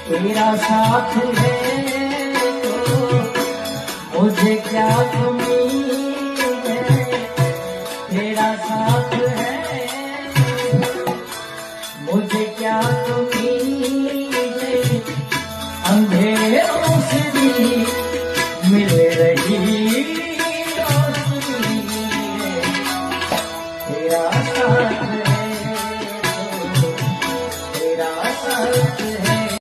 तेरा साथ है तो मुझे क्या कमी है, तेरा साथ है मुझे क्या कमी है, अंधेरों से भी मिल रही रोशनी है, तेरा साथ है तो तेरा साथ